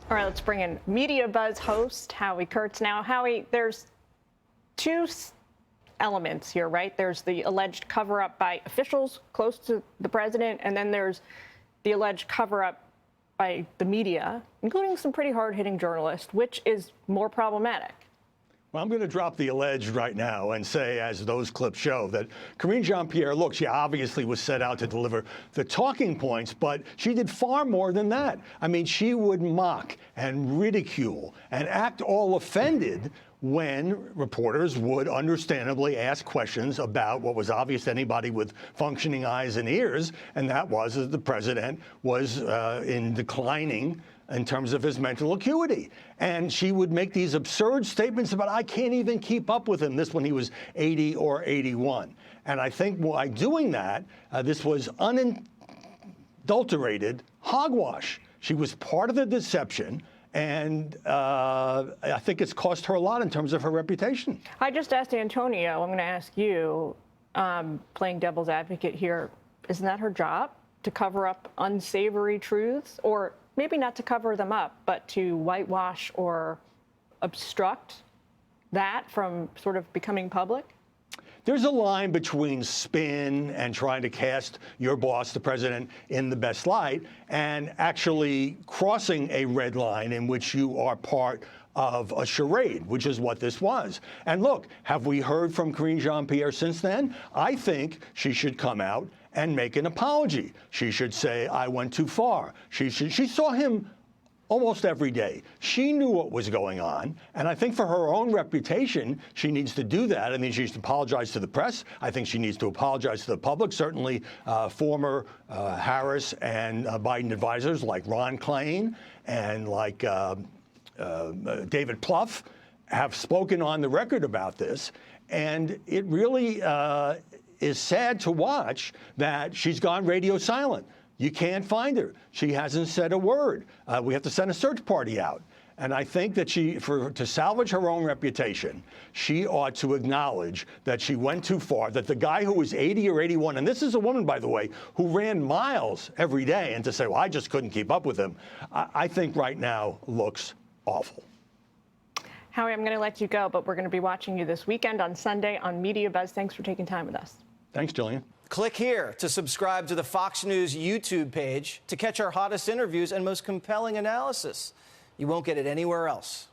All right, let's bring in Media Buzz host Howie Kurtz now. Howie, there's two elements here, right? There's the alleged cover-up by officials close to the president, and then there's the alleged cover-up by the media, including some pretty hard-hitting journalists. Which is more problematic? Well, I'm going to drop the alleged right now and say, as those clips show, that Karine Jean-Pierre, look, she obviously was set out to deliver the talking points, but she did far more than that. I mean, she would mock and ridicule and act all offended when reporters would understandably ask questions about what was obvious to anybody with functioning eyes and ears, and that was that the president was in declining in terms of his mental acuity. And she would make these absurd statements about, I can't even keep up with him, this when he was 80 or 81. And I think by doing that, this was unadulterated hogwash. She was part of the deception. And I think it's cost her a lot in terms of her reputation. I just asked Antonio, I'm going to ask you, playing devil's advocate here, isn't that her job, to cover up unsavory truths? Or maybe not to cover them up, but to whitewash or obstruct that from sort of becoming public? There's a line between spin and trying to cast your boss, the president, in the best light, and actually crossing a red line in which you are part of a charade, which is what this was. And look, have we heard from Karine Jean-Pierre since then? I think she should come out and make an apology. She should say, I went too far. She saw him almost every day. She knew what was going on, and I think for her own reputation, she needs to do that. I mean, she needs to apologize to the press. I think she needs to apologize to the public. Certainly, former Harris and Biden advisors like Ron Klain and like David Plouffe have spoken on the record about this, and it really is sad to watch that she's gone radio silent. You can't find her. She hasn't said a word. We have to send a search party out. And I think that to salvage her own reputation, she ought to acknowledge that she went too far, that the guy who was 80 or 81, and this is a woman, by the way, who ran miles every day, and to say, well, I just couldn't keep up with him, I think right now looks awful. Howie, I'm going to let you go, but we're going to be watching you this weekend on Sunday on Media Buzz. Thanks for taking time with us. Thanks, Jillian. Click here to subscribe to the Fox News YouTube page to catch our hottest interviews and most compelling analysis. You won't get it anywhere else.